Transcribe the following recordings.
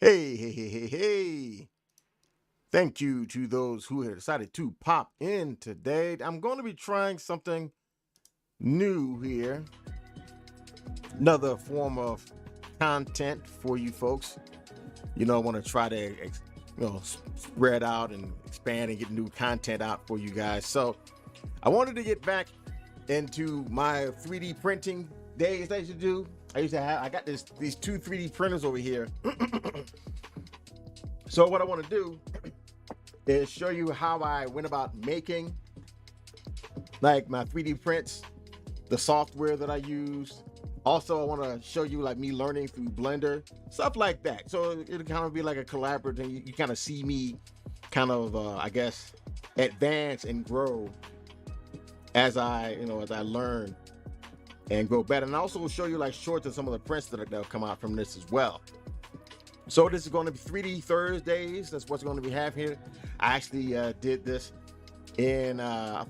Hey. Thank you to those who have decided to pop in today. I'm going to be trying something new here. Another form of content for you folks. I want to try to, spread out and expand and get new content out for you guys. So I wanted to get back into my 3D printing days I used to do. I got these two 3D printers over here. So what I want to do is show you how I went about making like my 3D prints, the software that I used. Also, I want to show you like me learning through Blender, stuff like that. So it'll kind of be like a collaborative. You kind of see me kind of, I guess, advance and grow as as I learn and grow better. And I also will show you like shorts of some of the prints that'll come out from this as well. So this is going to be 3D Thursdays. That's what's going to be happening here. I actually did this in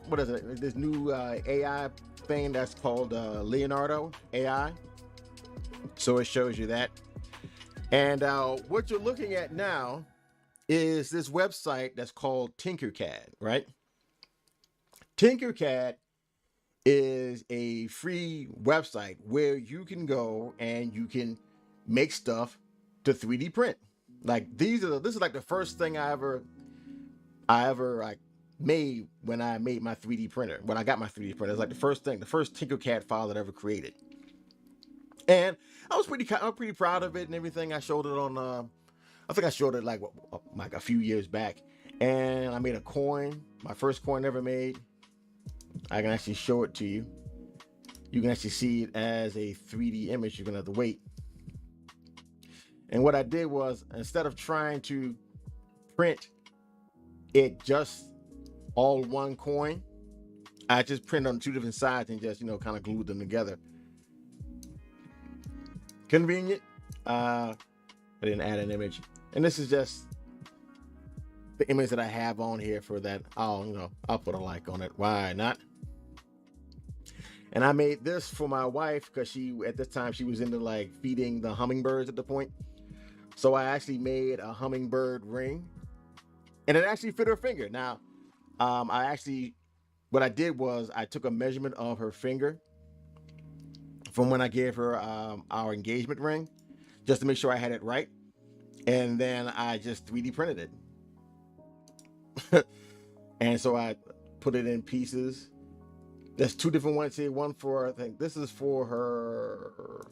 what is it? This new AI thing that's called Leonardo AI. So it shows you that. And what you're looking at now is this website that's called Tinkercad, right? Tinkercad is a free website where you can go and you can make stuff to 3D print. Like this is like the first thing I ever like made when I made my 3D printer. When I got my 3D printer, it's like the first Tinkercad file that I ever created. And I was pretty proud of it and everything. I showed it on I think I showed it like a few years back. And I made a coin, my first coin ever made. I can actually show it to you. You can actually see it as a 3D image. You're gonna have to wait. And what I did was, instead of trying to print it just all one coin, I just printed on two different sides and just kind of glued them together. Convenient. I didn't add an image, and this is just the image that I have on here for that. I'll put a like on it. Why not? And I made this for my wife because at this time she was into like feeding the hummingbirds at the point. So I actually made a hummingbird ring, and it actually fit her finger. Now, what I did was I took a measurement of her finger from when I gave her our engagement ring, just to make sure I had it right. And then I just 3D printed it. And so I put it in pieces. There's two different ones here. One for, I think this is for her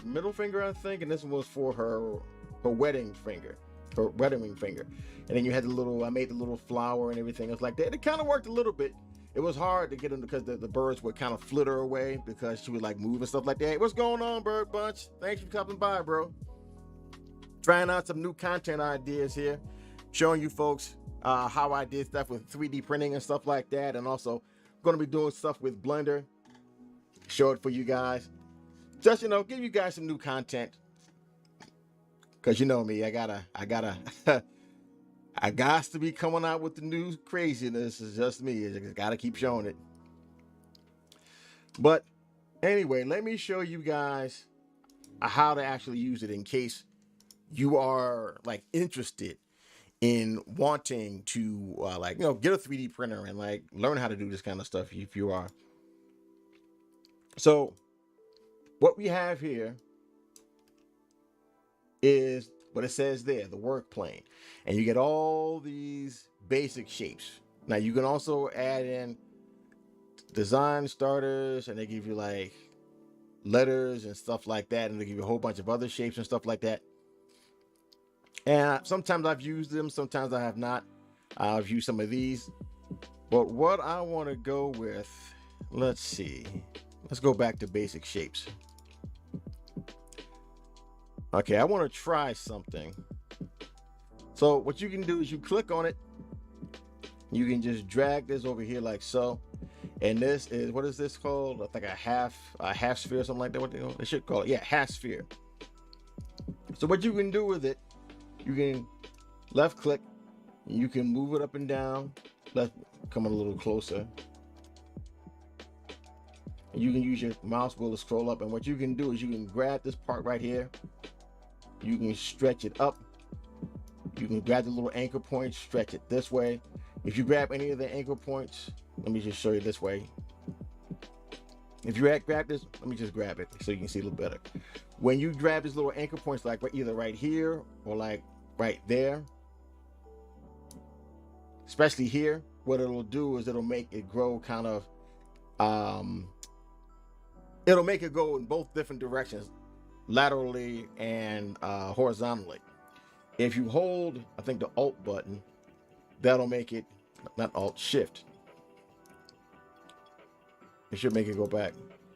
middle finger, I think, and this one was for her wedding finger, her wedding ring finger. And then you had I made the little flower and everything else like that. It kind of worked a little bit. It was hard to get them because the birds would kind of flitter away because she would like move and stuff like that. Hey, what's going on, Bird Bunch? Thanks for coming by, bro. Trying out some new content ideas here, showing you folks how I did stuff with 3D printing and stuff like that. And also going to be doing stuff with Blender. Show it for you guys. Just, give you guys some new content. Cause you know me, I gotta I got to be coming out with the new craziness. It's just me. I just gotta keep showing it. But anyway, let me show you guys how to actually use it in case you are like interested in wanting to get a 3D printer and like learn how to do this kind of stuff if you are. So what we have here is what it says there, the work plane. And you get all these basic shapes. Now you can also add in design starters, and they give you like letters and stuff like that. And they give you a whole bunch of other shapes and stuff like that. And sometimes I've used them, sometimes I have not. I've used some of these. But what I want to go with, let's see. Let's go back to basic shapes. Okay, I want to try something. So what you can do is you click on it. You can just drag this over here like so. And this is, what is this called? I think a half sphere or something like that. What they should call it. Yeah, half sphere. So what you can do with it, you can left click. You can move it up and down. Let's come a little closer. You can use your mouse wheel to scroll up. And what you can do is you can grab this part right here. you can stretch it up. You can grab the little anchor point, stretch it this way. If you grab any of the anchor points, let me just show you this way. If you grab this, let me just grab it so you can see a little better. When you grab these little anchor points, like either right here or like right there, especially here, what it'll do is it'll make it grow kind of, it'll make it go in both different directions, laterally and horizontally. If you hold, I think the Alt button, that'll make it, not Alt, Shift. It should make it go back.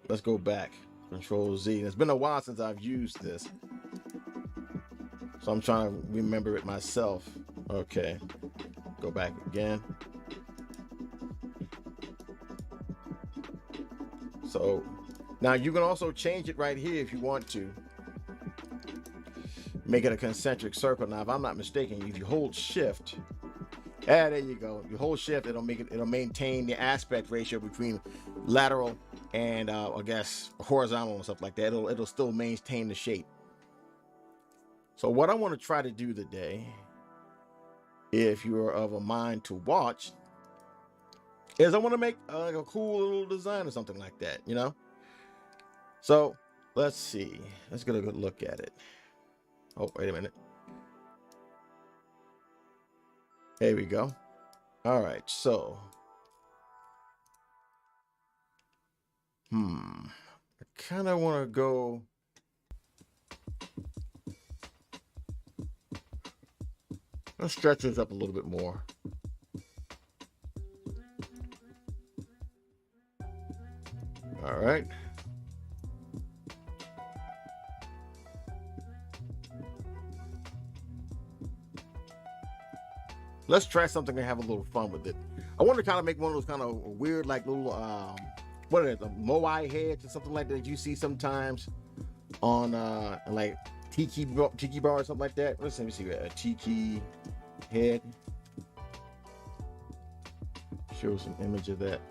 Let's go back. Control Z. It's been a while since I've used this, so I'm trying to remember it myself. Okay, go back again. So now you can also change it right here if you want to. Make it a concentric circle. Now, if I'm not mistaken, if you hold Shift, there you go. You hold Shift, it'll maintain the aspect ratio between lateral and I guess horizontal and stuff like that. It'll still maintain the shape. So what I want to try to do today, if you're of a mind to watch, is I want to make like a cool little design or something like that, you know? So let's see. Let's get a good look at it. Oh, wait a minute. There we go. All right, so I kind of want to go. Let's stretch this up a little bit more. All right. Let's try something and have a little fun with it. I want to kind of make one of those kind of weird, like little, what are they, moai heads or something like that you see sometimes on like tiki bar or something like that. Let me see, a tiki head. Show some image of that.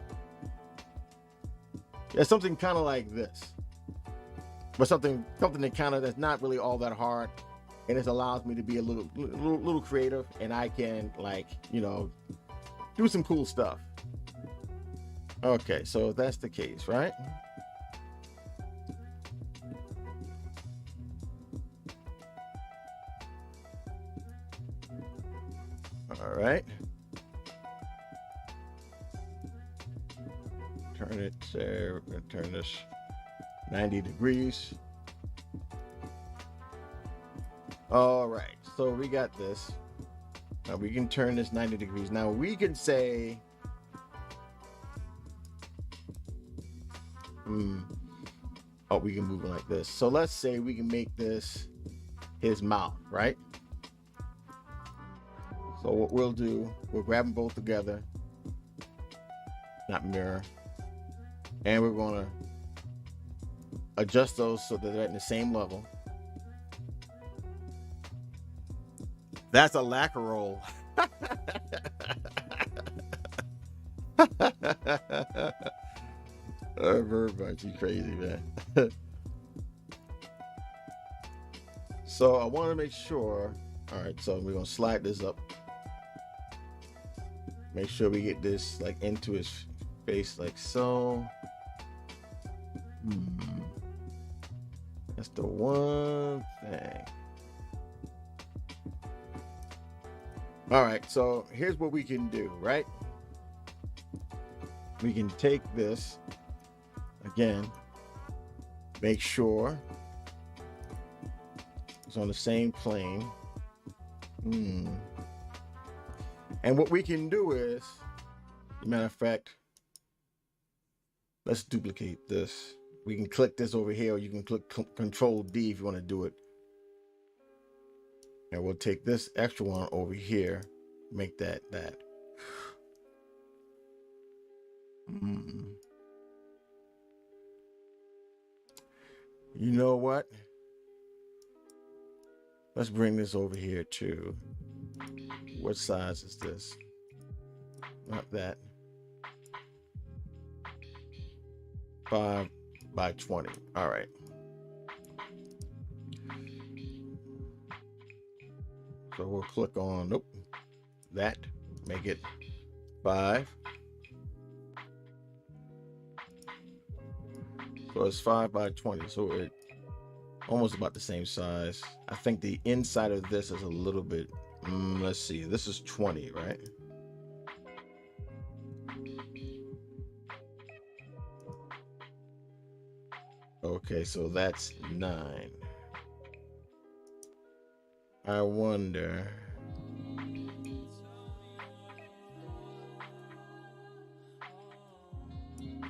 Yeah, something kind of like this, but something that kind of that's not really all that hard. And it allows me to be a little creative, and I can, like, you know, do some cool stuff. Okay, so that's the case, right? All right. Turn it there. We're gonna turn this 90 degrees. All right, so we got this. Now we can turn this 90 degrees. Now we can say, oh, we can move it like this. So let's say we can make this his mouth, right? So what we'll do, we'll grab them both together, not mirror, and we're gonna adjust those so that they're at the same level. That's a lacquer roll. Everybody's crazy, man. So I want to make sure. All right, so we're gonna slide this up. Make sure we get this like into his face, like so. That's the one thing. All right, so here's what we can do, right? We can take this again, make sure it's on the same plane. And what we can do is, matter of fact, let's duplicate this. We can click this over here, or you can click Control D if you want to do it. And we'll take this extra one over here, make that. You know what? Let's bring this over here too. What size is this? Not that. 5 by 20. All right. So we'll click on, nope, that, make it 5. So it's 5 by 20. So it almost about the same size. I think the inside of this is a little bit, let's see, this is 20, right? Okay, so that's 9. I wonder.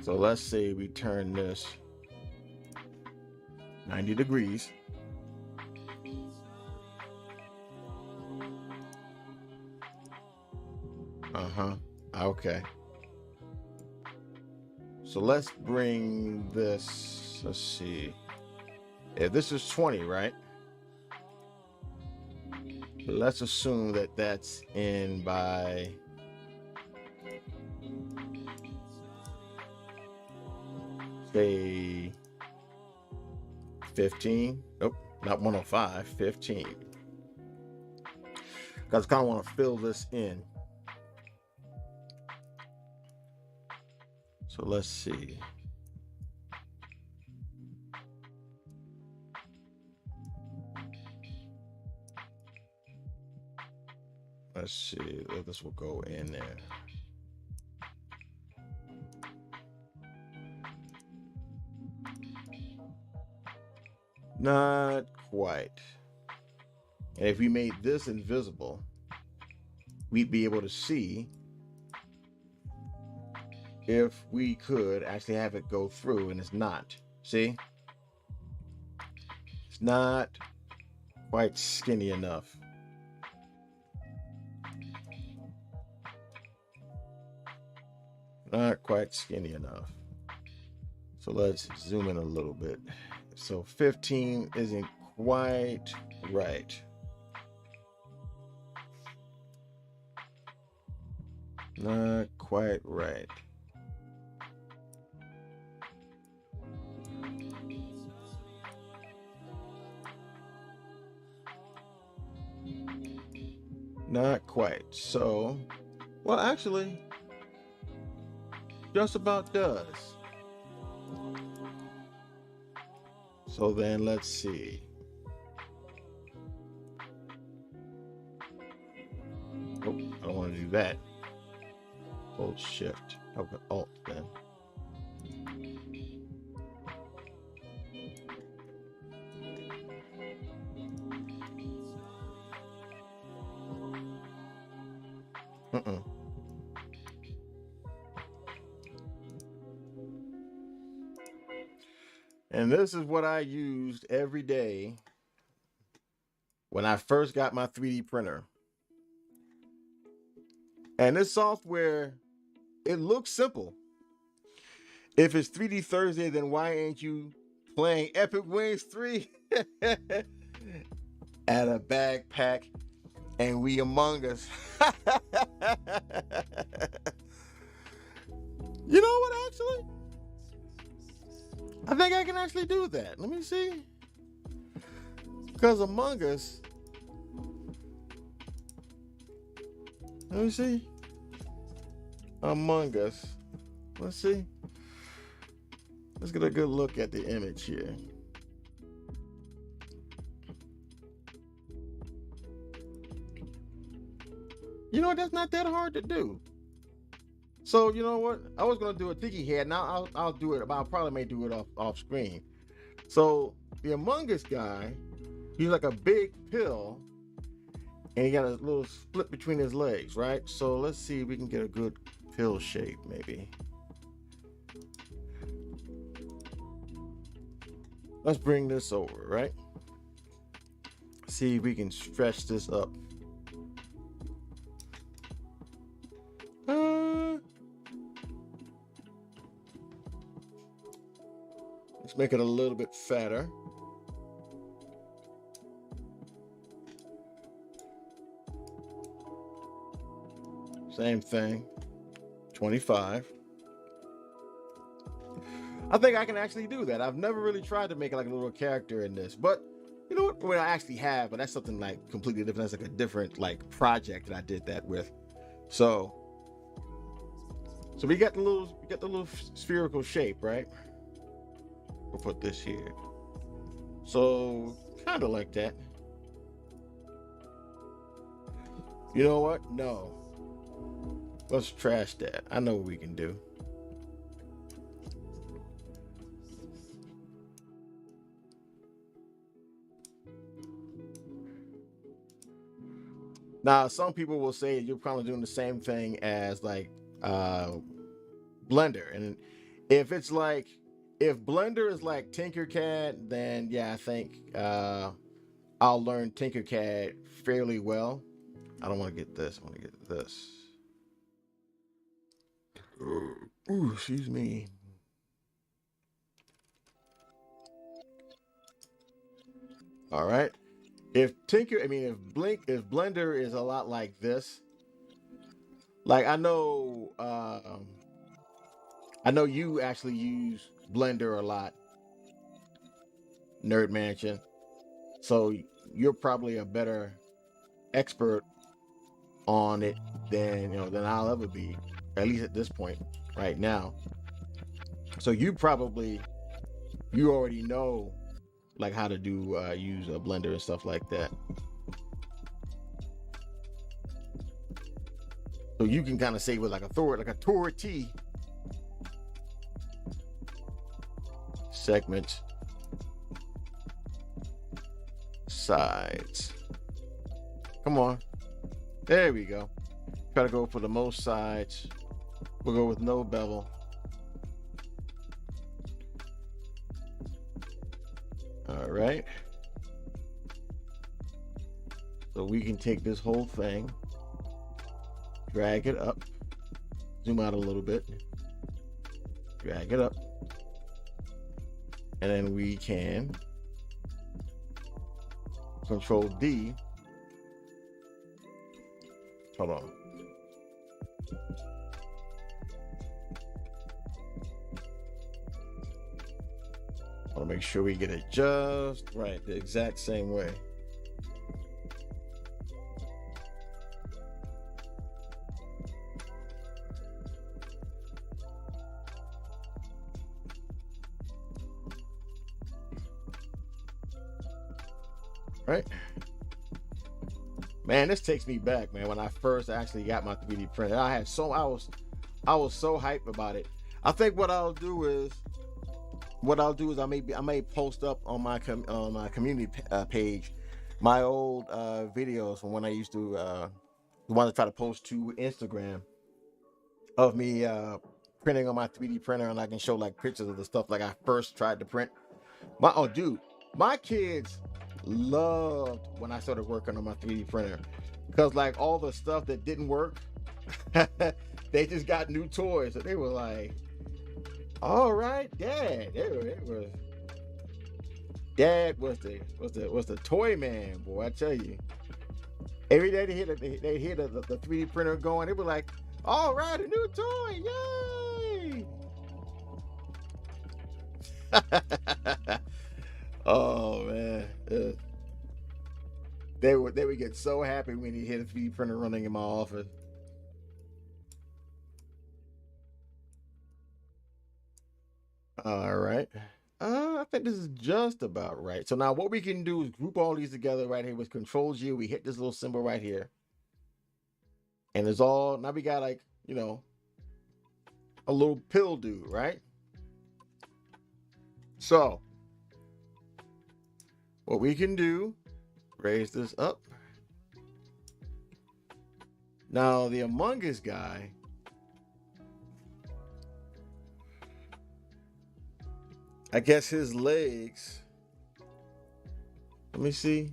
So let's say we turn this 90 degrees. Okay. So let's bring this, let's see. If this is 20, right? Let's assume that that's in by say 15. Nope, not 105, 15. Because I kind of want to fill this in. So let's see. Let's see, this will go in there. Not quite. And if we made this invisible, we'd be able to see if we could actually have it go through, and it's not. See? It's not quite skinny enough. Not quite skinny enough. So let's zoom in a little bit. So 15 isn't quite right. Not quite right. Not quite. So, well, actually, just about does. So then let's see. Oh, I don't want to do that. Hold Shift. Okay, Alt then. And this is what I used every day when I first got my 3D printer. And this software, it looks simple. If it's 3D Thursday, then why ain't you playing Epic Wings 3 at a backpack and we Among Us? You know what, actually? I think I can actually do that. Let me see. Because Among Us. Let me see. Among Us. Let's see. Let's get a good look at the image here. You know, that's not that hard to do. So you know what? I was gonna do a tiki head. Now I'll do it. But I probably may do it off screen. So the Among Us guy, he's like a big pill, and he got a little split between his legs, right? So let's see if we can get a good pill shape, maybe. Let's bring this over, right? See if we can stretch this up. Let's make it a little bit fatter. Same thing, 25. I think I can actually do that. I've never really tried to make like a little character in this, but You know what? Well, I actually have, but that's something like completely different. That's like a different like project that I did that with. So, so we got the little spherical shape, right? We'll put this here. So, kind of like that. You know what? No. Let's trash that. I know what we can do. Now, some people will say you're probably doing the same thing as like Blender. And if it's like, if Blender is like Tinkercad, then yeah, I think I'll learn Tinkercad fairly well. I don't want to get this. I want to get this. Ooh, excuse me. All right. If Blender is a lot like this, like I know you actually use Blender a lot, Nerd Mansion. So you're probably a better expert on it than than I'll ever be, at least at this point right now. So you already know like how to do use a Blender and stuff like that. So you can kind of say with like authority segments, sides. Come on. There we go. Try to go for the most sides. We'll go with no bevel. All right. So we can take this whole thing, drag it up, zoom out a little bit, drag it up, and then we can Control D. Hold on. I want to make sure we get it just right, the exact same way. Right? Man, this takes me back, man, when I first actually got my 3D printer. I was so hyped about it. I think what I'll do is I may post up on my community page my old videos from when I used to want to try to post to Instagram of me printing on my 3D printer, and I can show like pictures of the stuff like I first tried to print. My kids loved when I started working on my 3D printer, because like all the stuff that didn't work, they just got new toys, so they were like, all right, Dad. Dad was the toy man, boy. I tell you. Every day they hear the 3D printer going, they were like, all right, a new toy, yay! Oh man. They would get so happy when you hear the 3D printer running in my office. All right. I think this is just about right. So now what we can do is group all these together right here with Control G. We hit this little symbol right here. And it's all, now we got like, a little pill dude, right? So what we can do, raise this up. Now the Among Us guy, I guess his legs, let me see.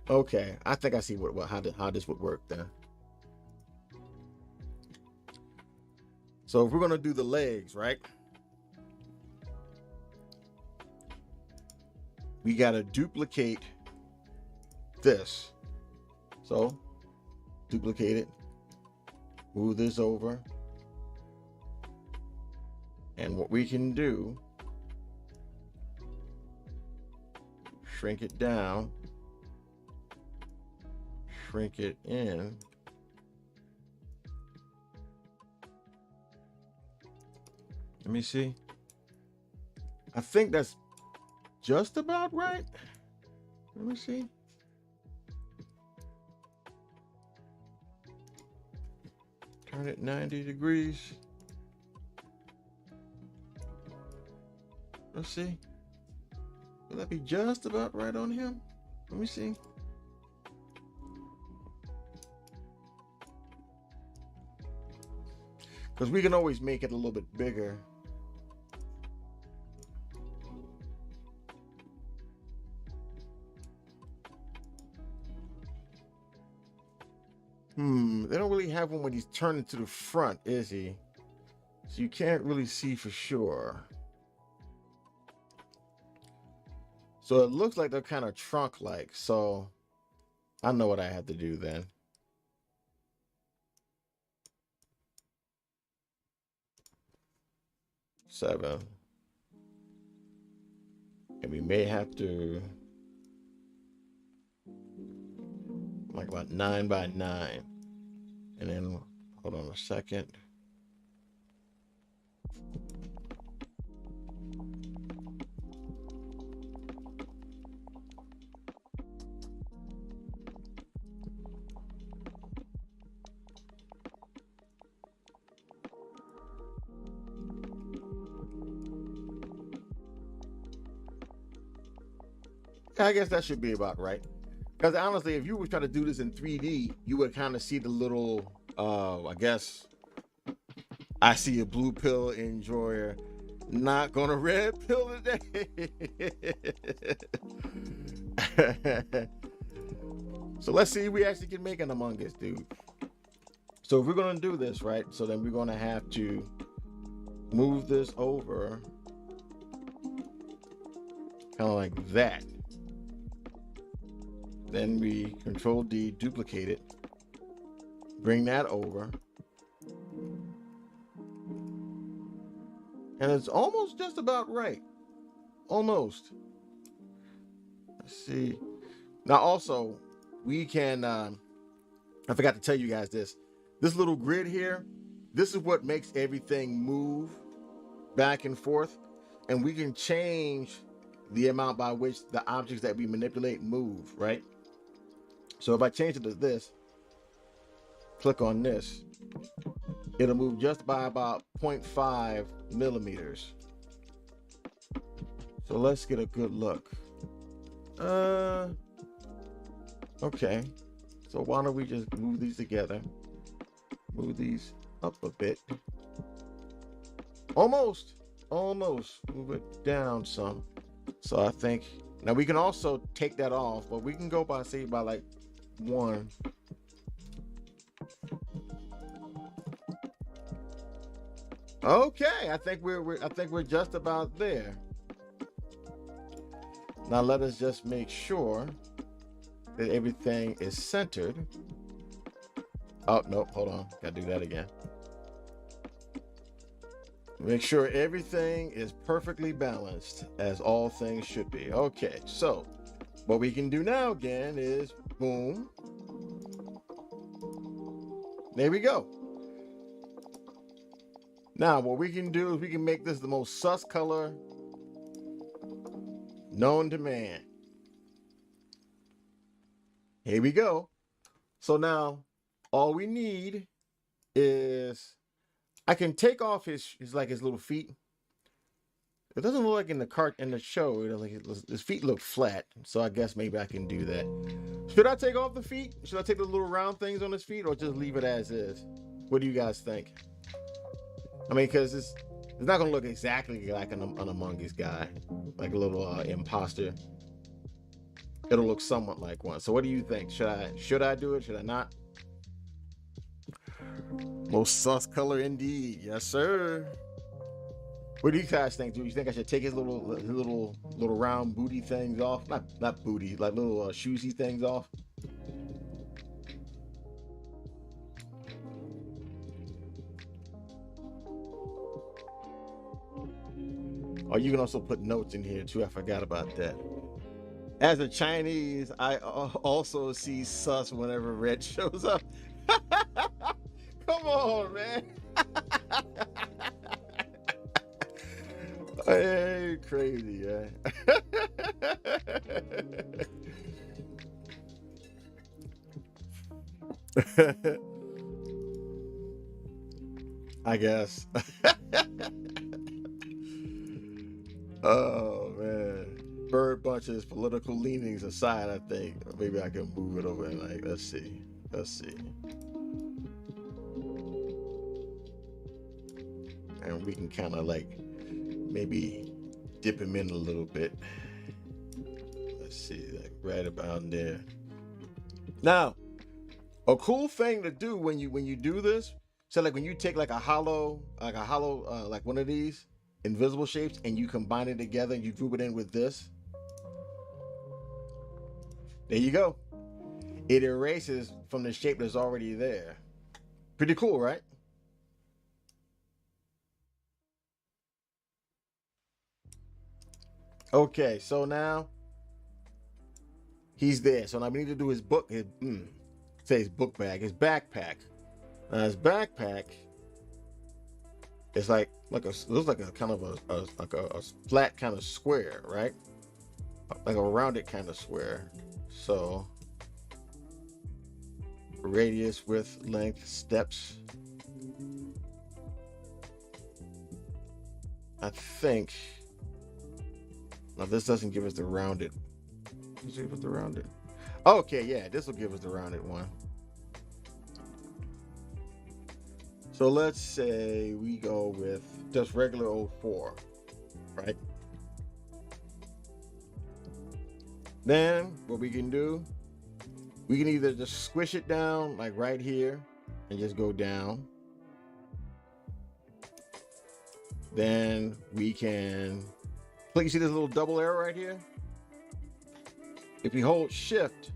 Okay, I think I see how this would work then. So if we're gonna do the legs, right? We gotta duplicate this. So duplicate it, move this over, And what we can do, shrink it down, shrink it in. Let me see. I think that's just about right. Let me see. Turn it 90 degrees. Let's see. Will that be just about right on him? Let me see. Because we can always make it a little bit bigger. They don't really have one when he's turning to the front, is he? So you can't really see for sure. So it looks like they're kind of trunk-like. So I know what I have to do then. Seven. And we may have to like about 9 by 9. And then hold on a second. I guess that should be about right. Because honestly, if you were trying to do this in 3D, you would kind of see the little, I guess, I see a blue pill enjoyer, not gonna red pill today. So let's see if we actually can make an Among Us, dude. So if we're gonna do this, right? So then we're gonna have to move this over, kind of like that. Then we Control D, duplicate it, bring that over. And it's almost just about right. Almost. Let's see. Now also, we can, I forgot to tell you guys this. This little grid here, this is what makes everything move back and forth. And we can change the amount by which the objects that we manipulate move, right? So if I change it to this, click on this, it'll move just by about 0.5 millimeters. So let's get a good look. Okay. So why don't we just move these together? Move these up a bit. Almost. Move it down some. So I think, now we can also take that off, but we can go by, say, by like 1. Okay, I think we're just about there. Now let us just make sure that everything is centered. Oh, nope, hold on. Gotta do that again. Make sure everything is perfectly balanced, as all things should be. Okay, so what we can do now again is boom. There we go. Now what we can do is we can make this the most sus color known to man. Here we go. So now all we need is, I can take off his little feet. It doesn't look like in the show, like his feet look flat. So I guess maybe I can do that. Should I take off the feet? Should I take the little round things on his feet, or just leave it as is? What do you guys think? I mean, because it's not gonna look exactly like an Among Us guy, like a little imposter. It'll look somewhat like one. So what do you think? Should I do it? Should I not? Most sus color indeed. Yes, sir. What do you guys think? Do you think I should take his little round booty things off? Not booty, like little shoesy things off. Or you can also put notes in here too. I forgot about that. As a Chinese, I also see sus whenever red shows up. Come on, man. Hey, crazy, yeah. I guess. Oh man. Bird Bunch's political leanings aside, I think maybe I can move it over and like let's see. Let's see. And we can kind of like maybe dip him in a little bit. Let's see, like right about there. Now, a cool thing to do when you do this, so like when you take like a hollow, like one of these invisible shapes and you combine it together and you group it in with this, there you go. It erases from the shape that's already there. Pretty cool, right? Okay, so now he's there. So now we need to do his book, say his book bag, his backpack. Now his backpack is like a looks like a kind of a flat kind of square, right? Like a rounded kind of square. So radius, width, length, steps. I think now this doesn't give us the rounded. Does it give us the rounded? Okay, yeah, this will give us the rounded one. So let's say we go with just regular old 4, right? Then what we can do, we can either just squish it down like right here and just go down. Then we can click, you see this little double arrow right here? If you hold shift,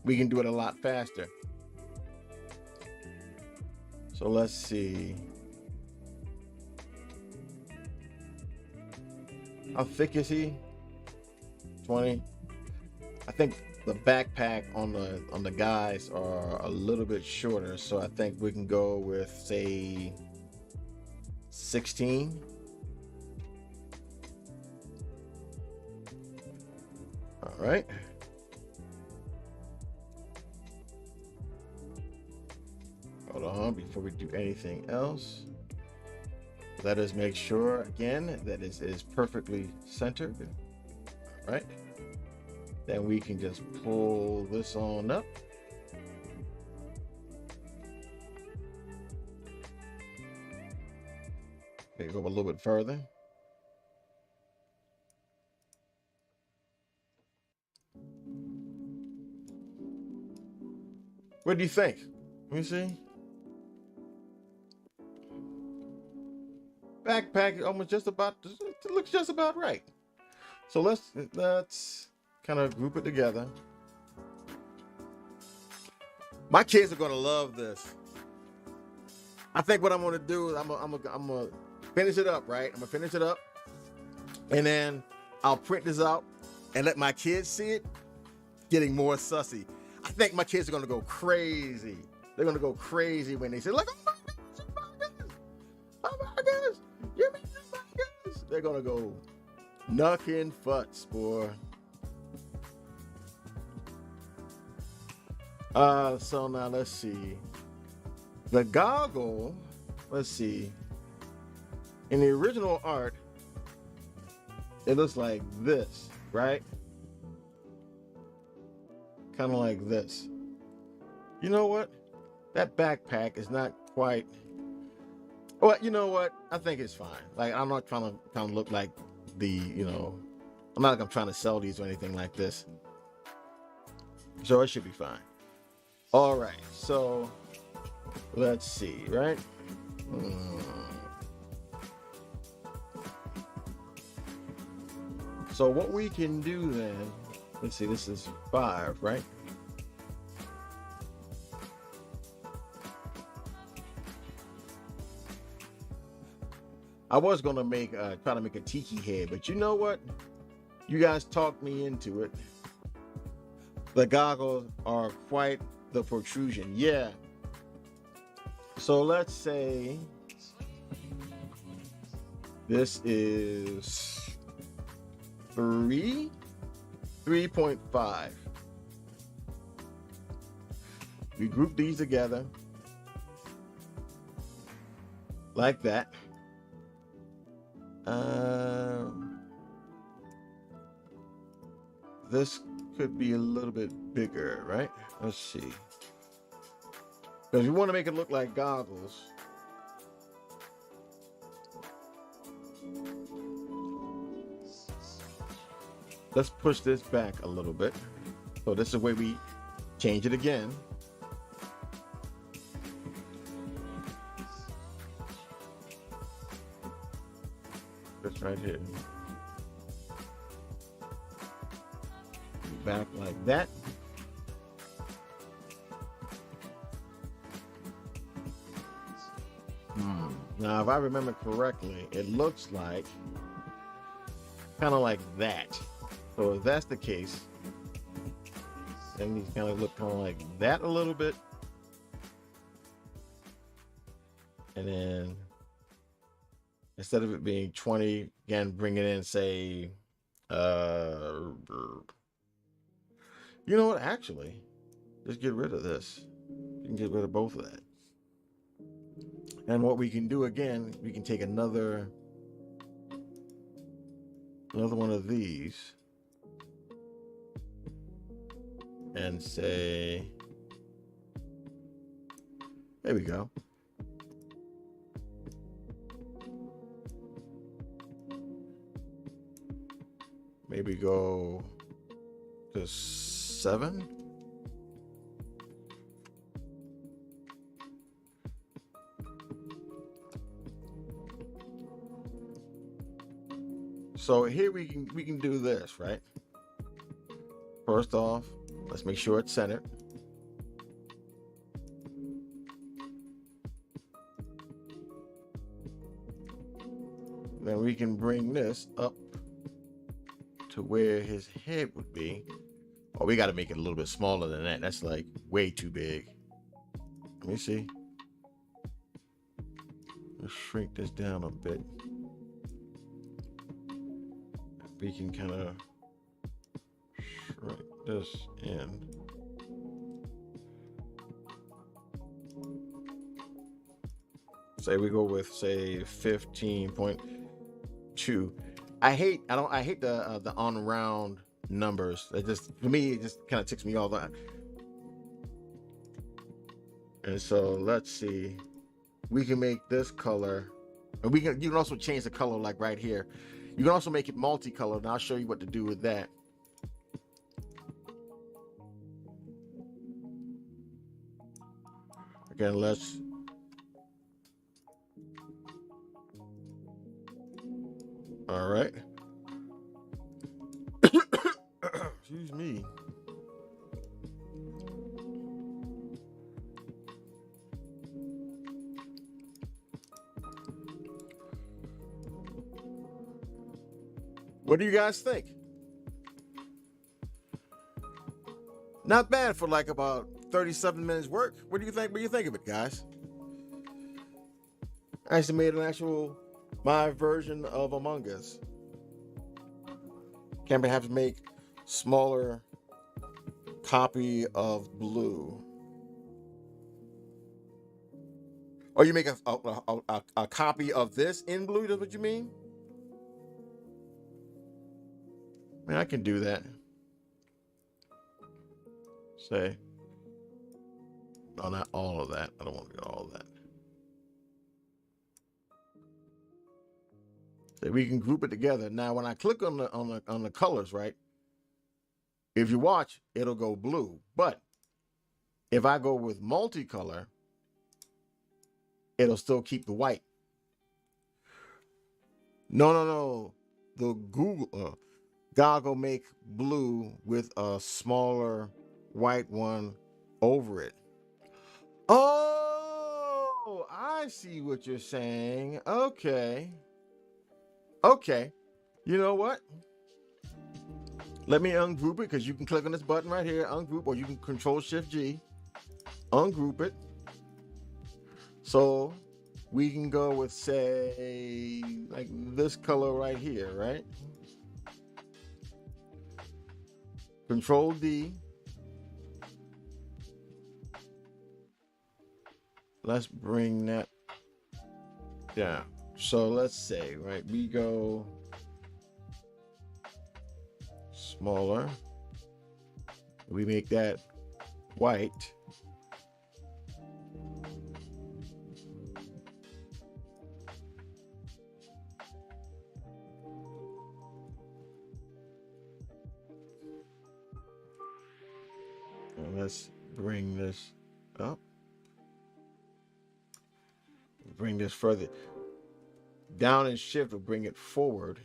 we can do it a lot faster. So let's see. How thick is he? 20. I think the backpack on the guys are a little bit shorter, so I think we can go with say 16. All right. Hold on, before we do anything else, let us make sure again that it is perfectly centered. All right. Then we can just pull this on up. Okay, go a little bit further. What do you think? Let me see. Backpack almost just about, it looks just about right. So let's kind of group it together. My kids are gonna love this. I think what I'm gonna do is I'm gonna finish it up, right? I'm gonna finish it up, and then I'll print this out and let my kids see it, getting more sussy. I think my kids are gonna go crazy. They're gonna go crazy when they say, "Like, oh my gosh, oh my gosh, you mean oh my gosh?" They're gonna go knucking futz, boy. So now let's see. The goggle, let's see. In the original art, it looks like this, right? Kind of like this. You know what? That backpack is not quite. Well, you know what? I think it's fine. Like, I'm not trying to kind of look like I'm not like I'm trying to sell these or anything like this. So it should be fine. All right, so let's see, right? So what we can do then, let's see, this is 5, right? I was gonna make try to make a tiki head, but you know what? You guys talked me into it. The goggles are quite the protrusion. Yeah. So let's say this is 3.5. We group these together like that. This could be a little bit bigger, right? Let's see. Because we want to make it look like goggles. Let's push this back a little bit. So this is the way we change it again. This right here. Back like that. Now, if I remember correctly, it looks like kind of like that. So if that's the case, then these kind of look kind of like that a little bit. And then instead of it being 20, again, bring it in, say, you know what, actually, just get rid of this. You can get rid of both of that. And what we can do again, we can take another one of these and say, there we go. Maybe go to 7. So here we can do this, right? First off, let's make sure it's centered. Then we can bring this up to where his head would be. Oh, we got to make it a little bit smaller than that. That's like way too big. Let me see. Let's shrink this down a bit. We can kind of shrink this in. Say we go with, say, 15.2. I hate the on round numbers. It just, for me, it just kind of ticks me off. And so let's see. We can make this color, and you can also change the color, like right here. You can also make it multicolored, and I'll show you what to do with that. Again, let's all right. Excuse me. What do you guys think? Not bad for like about 37 minutes work. What do you think? What do you think of it, guys? I actually made my version of Among Us. Can perhaps make smaller copy of blue. Or you make a copy of this in blue, that's what you mean? I mean, I can do that. Say, no, not all of that. I don't want to do all of that. So we can group it together. Now, when I click on the colors, right? If you watch, it'll go blue. But if I go with multicolor, it'll still keep the white. No. The Google goggle make blue with a smaller white one over it. Oh, I see what you're saying. Okay. Okay, you know what? Let me ungroup it, because you can click on this button right here, ungroup, or you can Control Shift G, ungroup it. So we can go with, say, like this color right here, right? Control D. Let's bring that down. So let's say, right, we go smaller. We make that white. And let's bring this up. Bring this further down, and shift will bring it forward.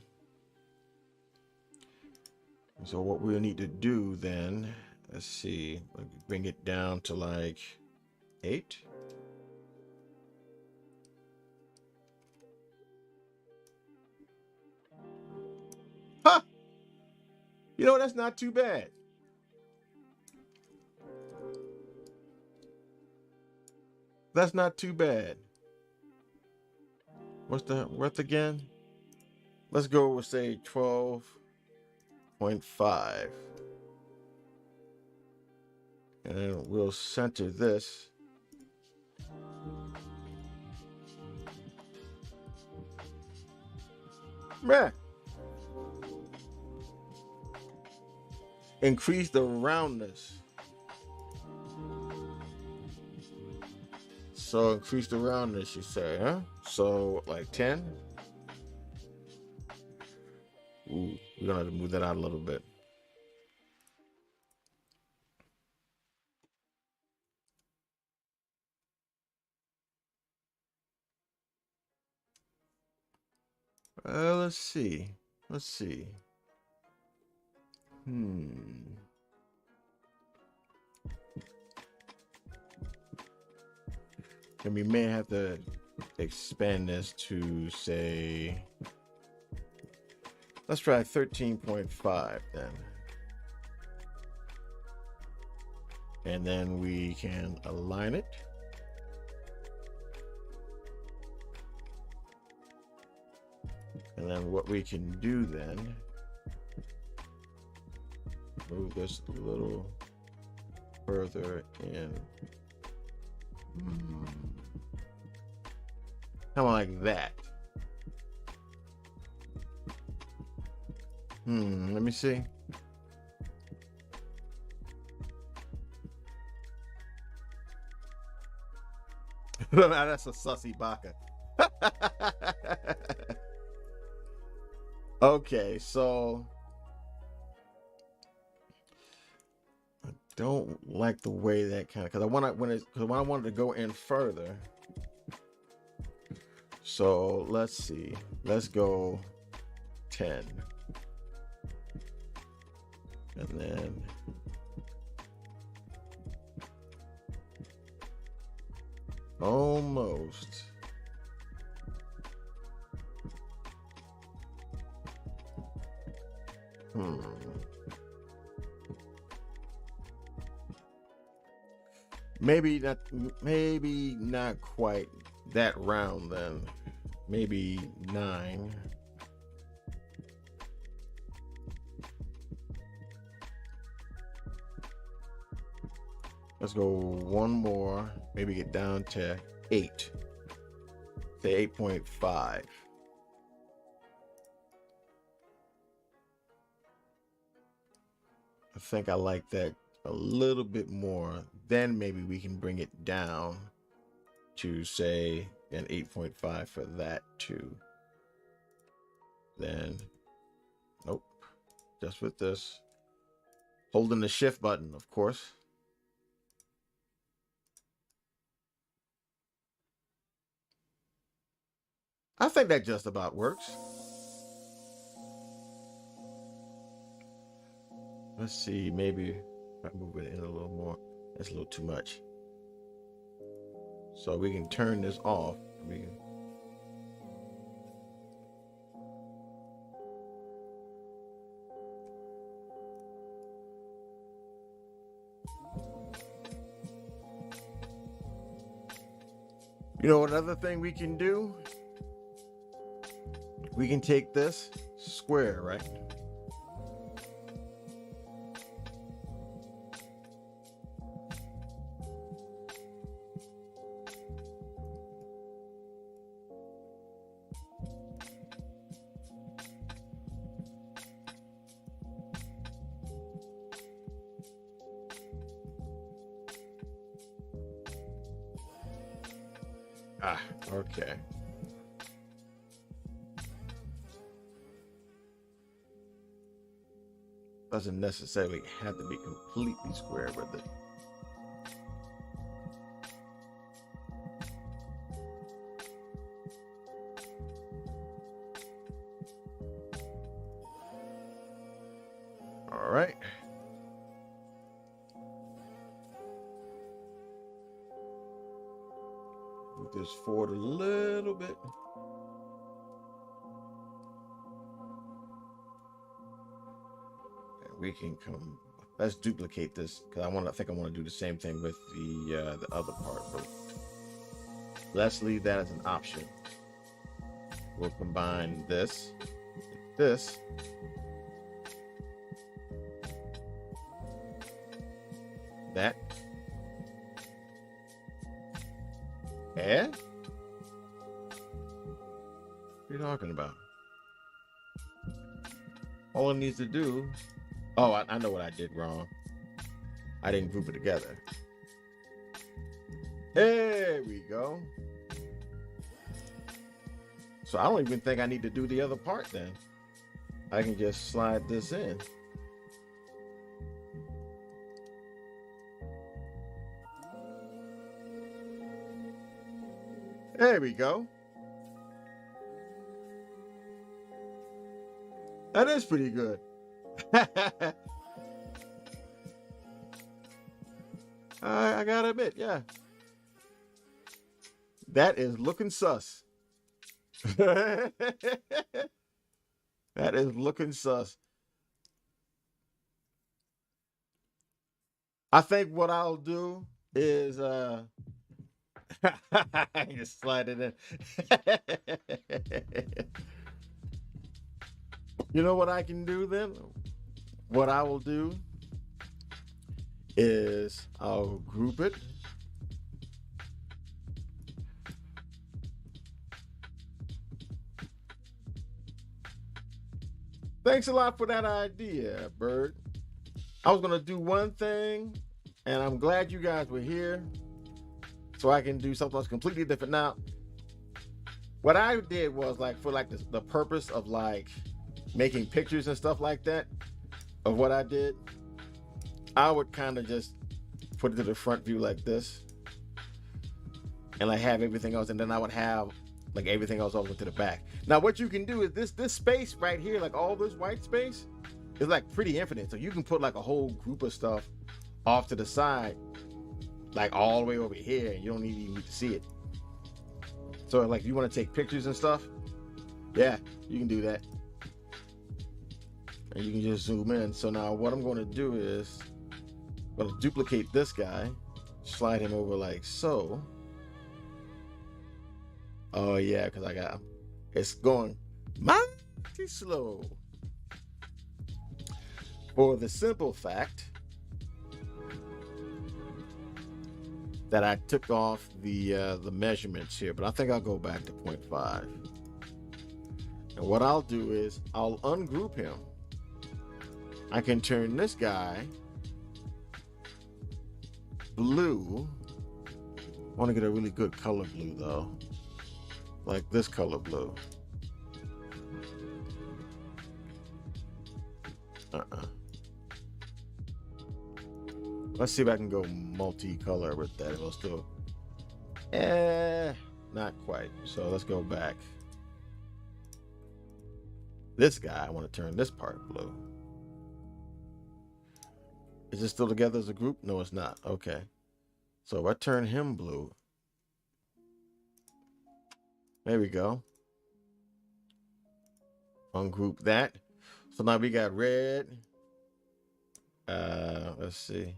So what we'll need to do then, let's see, bring it down to like 8. Huh! You know, that's not too bad. That's not too bad. What's the width again? Let's go with, say, 12.5. And then we'll center this. Man. Increase the roundness. So increase the roundness, you say, huh? So like 10. Ooh, we're gonna have to move that out a little bit. Let's see. Let's see. And we may have to expand this to, say, let's try 13.5 then. And then we can align it. And then what we can do then, move this a little further in. Kind of like that. Let me see. That's a sussy baka. Okay, so I don't like the way that kind of, because I wanted to go in further. So let's see. Let's go 10. And then almost. Maybe not quite that round then. Maybe 9. Let's go one more. Maybe get down to 8. Say 8.5. I think I like that a little bit more. Then maybe we can bring it down to, say, an 8.5 for that too. Then, nope, just with this. Holding the shift button, of course. I think that just about works. Let's see, maybe if I move it in a little more. That's a little too much. So we can turn this off. We can... You know, another thing we can do, we can take this square, right? Ah, okay. Doesn't necessarily have to be completely square with it. All right. Move this forward a little bit. And we can come. Let's duplicate this because I think I want to do the same thing with the other part. But let's leave that as an option. We'll combine this with this. That. And? What are you talking about? All it needs to do... Oh, I know what I did wrong. I didn't group it together. There we go. So I don't even think I need to do the other part then. I can just slide this in. There we go. That is pretty good. I gotta admit, yeah. That is looking sus. That is looking sus. I think what I'll do is just slide it in. You know what I can do then? What I will do is I'll group it. Thanks a lot for that idea, Bird. I was gonna do one thing, and I'm glad you guys were here, so I can do something else completely different. Now, what I did was like for like the purpose of like making pictures and stuff like that of what I did, I would kind of just put it to the front view like this, and like have everything else, and then I would have like everything else over to the back. Now, what you can do is this space right here, like all this white space, is like pretty infinite. So you can put like a whole group of stuff off to the side, like all the way over here, and you don't even need to see it. So like if you want to take pictures and stuff, yeah, you can do that. And you can just zoom in. So now what I'm going to do is I'm going to duplicate this guy, slide him over like so. Oh yeah, because it's going mighty slow. For the simple fact that I took off the measurements here, but I think I'll go back to 0.5. And what I'll do is I'll ungroup him. I can turn this guy blue. I want to get a really good color blue though, like this color blue. Let's see if I can go multicolor with that. It'll still, not quite. So let's go back. This guy, I want to turn this part blue. Is it still together as a group? No, it's not. Okay. So if I turn him blue, there we go. Ungroup that. So now we got red. Let's see.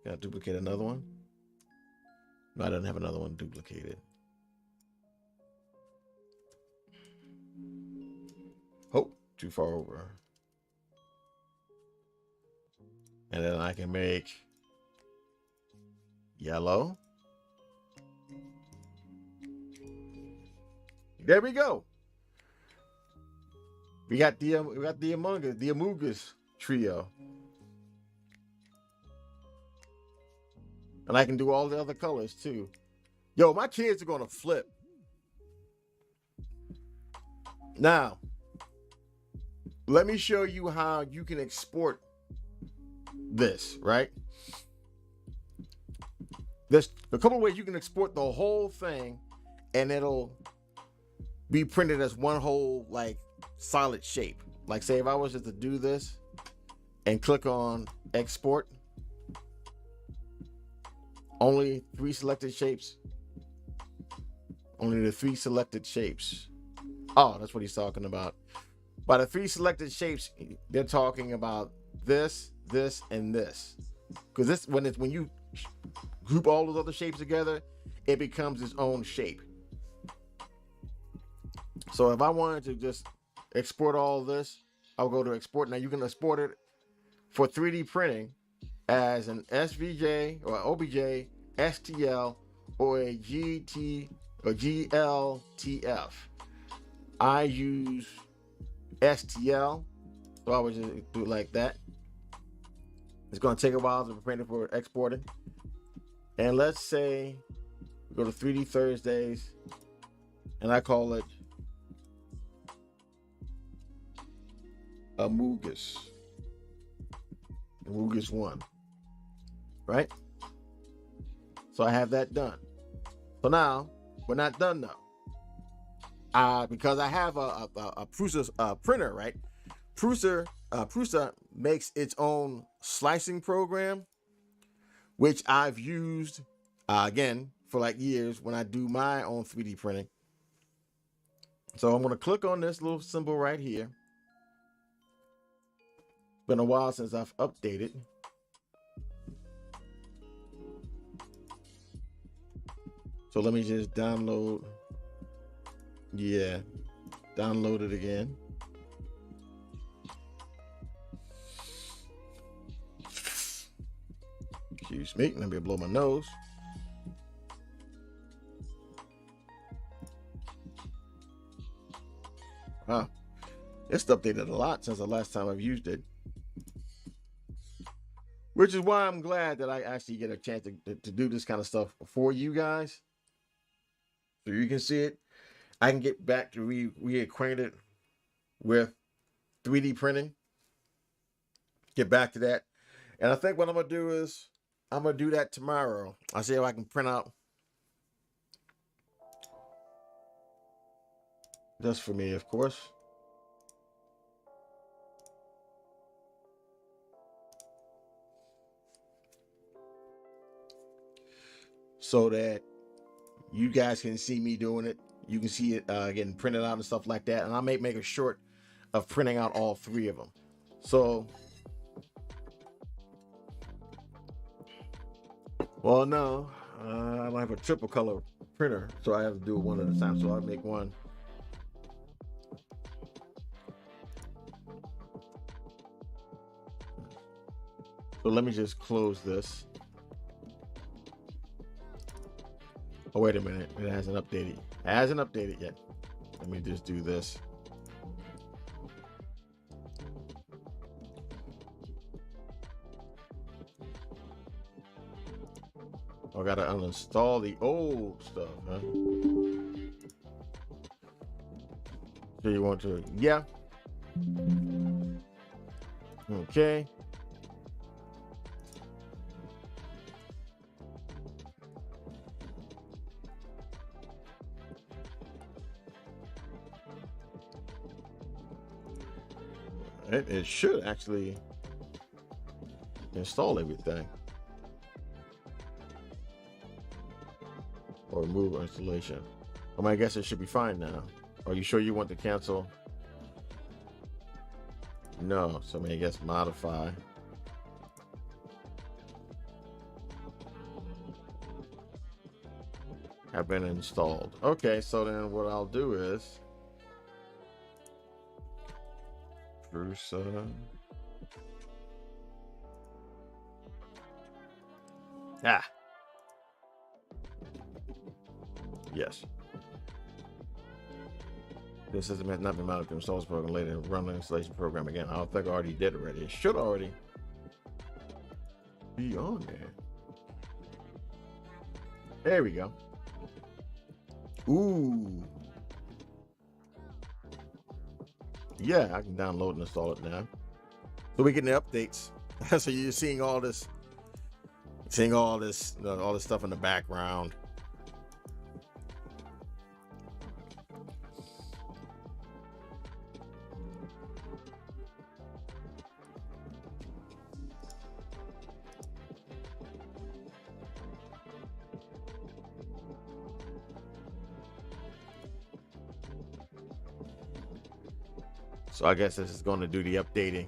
Got to duplicate another one. No, I don't have another one duplicated. Oh, too far over. And then I can make yellow. There we go. We got the Amogus trio. And I can do all the other colors too. Yo, my kids are gonna flip. Now, let me show you how you can export this, right? There's a couple of ways you can export the whole thing and it'll be printed as one whole like solid shape. Like say if I was just to do this and click on export, only 3 selected shapes. Only the 3 selected shapes. Oh, that's what he's talking about. By the 3 selected shapes, they're talking about this, this, and this. Because this when you group all those other shapes together, it becomes its own shape. So if I wanted to just export all this, I'll go to export. Now you can export it for 3D printing as an SVJ or OBJ, STL, or a GT or GLTF. I use STL, so I would just do it like that. It's going to take a while to print it for exporting. And let's say we go to 3D Thursdays, and I call it Amogus 1, right? So I have that done. So now we're not done though. Because I have a Prusa printer, right? Prusa makes its own slicing program, which I've used again for like years when I do my own 3D printing. So I'm going to click on this little symbol right here. Been a while since I've updated. So let me just download. Yeah, download it again. Excuse me, let me blow my nose. Wow, it's updated a lot since the last time I've used it. Which is why I'm glad that I actually get a chance to do this kind of stuff for you guys. So you can see it. I can get back to reacquainted with 3D printing. Get back to that. And I think what I'm going to do is I'm going to do that tomorrow. I'll see if I can print out just for me, of course. So that you guys can see me doing it. You can see it getting printed out and stuff like that. And I may make a short of printing out all 3 of them. So, well, no, I don't have a triple color printer, so I have to do it one at a time. So I'll make one. So let me just close this. Oh, wait a minute. It hasn't updated. It hasn't updated yet. Let me just do this. I gotta uninstall the old stuff, huh? So you want to, yeah. Okay. It should actually install everything. Or remove installation. I mean, I guess it should be fine now. Are you sure you want to cancel? No, so I guess modify. Have been installed. Okay, so then what I'll do is Prusa. Ah. Yes. This system has not been mounted to install this program later and run the installation program again. I don't think I already did already. It should already be on there. There we go. Ooh. Yeah, I can download and install it now. So we get the updates. So you're seeing all this, all this stuff in the background. So I guess this is going to do the updating.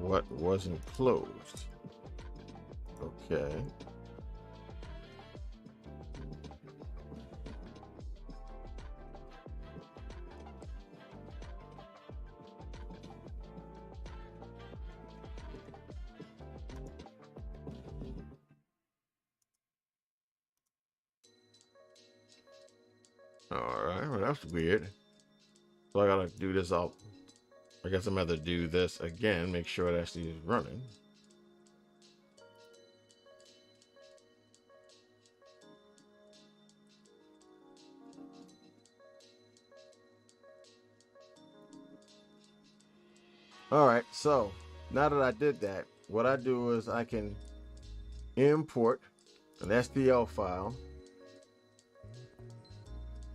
What wasn't closed? Okay. All right, well, that's weird. So I gotta do this all. I guess I'm gonna have to do this again, make sure it actually is running. All right, so now that I did that, what I do is I can import an STL file,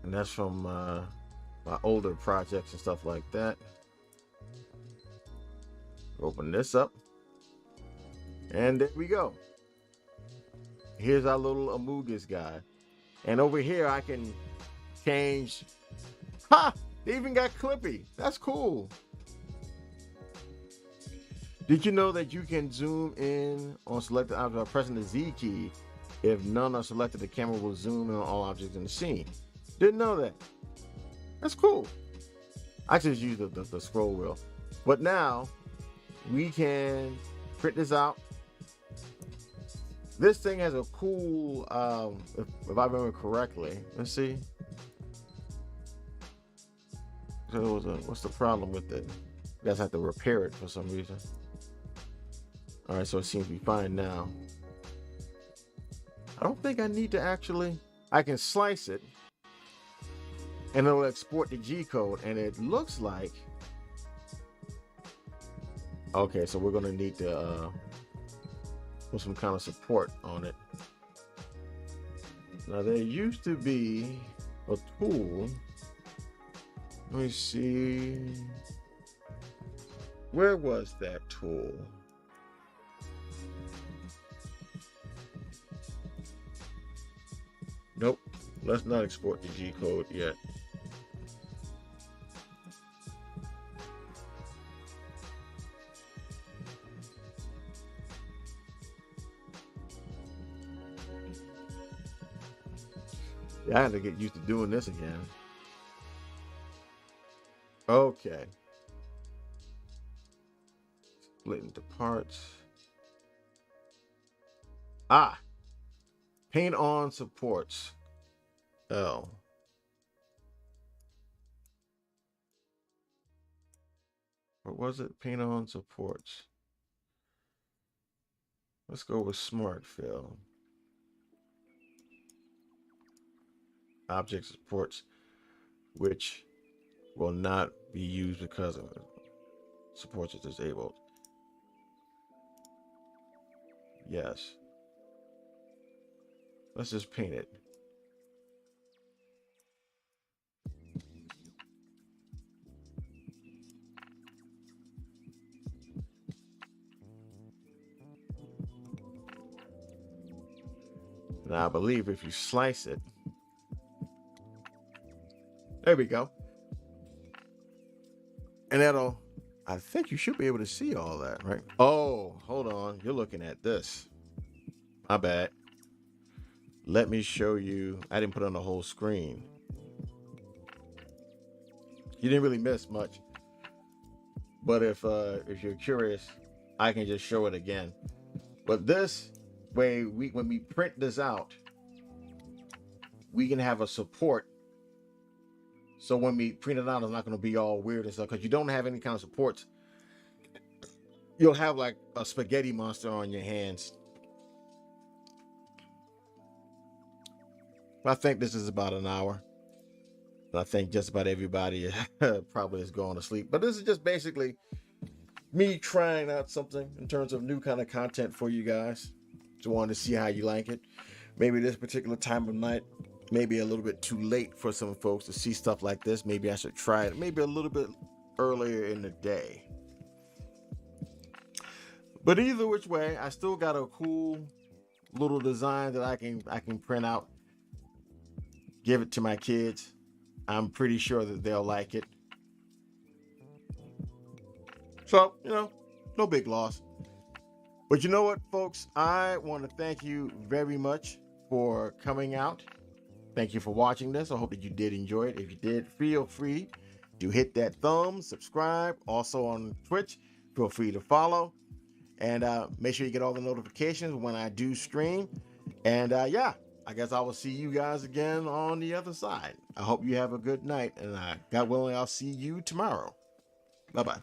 and that's from my older projects and stuff like that. Open this up, and there we go. Here's our little Amogus guy, and over here I can change. Ha! They even got Clippy. That's cool. Did you know that you can zoom in on selected objects by pressing the Z key? If none are selected, the camera will zoom in on all objects in the scene. Didn't know that. That's cool. I just use the scroll wheel. But now we can print this out. This thing has a cool, if I remember correctly, let's see. So what's the problem with it? You guys have to repair it for some reason. All right, so it seems to be fine now. I don't think I need to actually, I can slice it and it'll export the G code, and it looks like, okay, so we're gonna need to put some kind of support on it. Now there used to be a tool. Let me see. Where was that tool? Nope, let's not export the G code yet. Yeah, I had to get used to doing this again. Okay. Split into parts. Ah, paint on supports. L. What was it? Paint on supports. Let's go with Smart Fill. Object supports which will not be used because of it. Supports is disabled. Yes. Let's just paint it. Now I believe if you slice it, there we go. And that'll, I think you should be able to see all that, right? Oh, hold on. You're looking at this. My bad. Let me show you. I didn't put on the whole screen. You didn't really miss much. But if you're curious, I can just show it again. But this way, when we print this out, we can have a support. So when we print it out, it's not going to be all weird and stuff, because you don't have any kind of supports. You'll have like a spaghetti monster on your hands. I think this is about an hour. I think just about everybody probably is going to sleep. But this is just basically me trying out something in terms of new kind of content for you guys. Just wanted to see how you like it. Maybe this particular time of night, maybe a little bit too late for some folks to see stuff like this. Maybe I should try it maybe a little bit earlier in the day. But either which way, I still got a cool little design that I can print out, give it to my kids. I'm pretty sure that they'll like it. So, no big loss. But you know what, folks? I want to thank you very much for coming out. Thank you for watching this. I hope that you did enjoy it. If you did, feel free to hit that thumb, subscribe. Also on Twitch, feel free to follow. And make sure you get all the notifications when I do stream. And yeah, I guess I will see you guys again on the other side. I hope you have a good night. And God willing, I'll see you tomorrow. Bye-bye.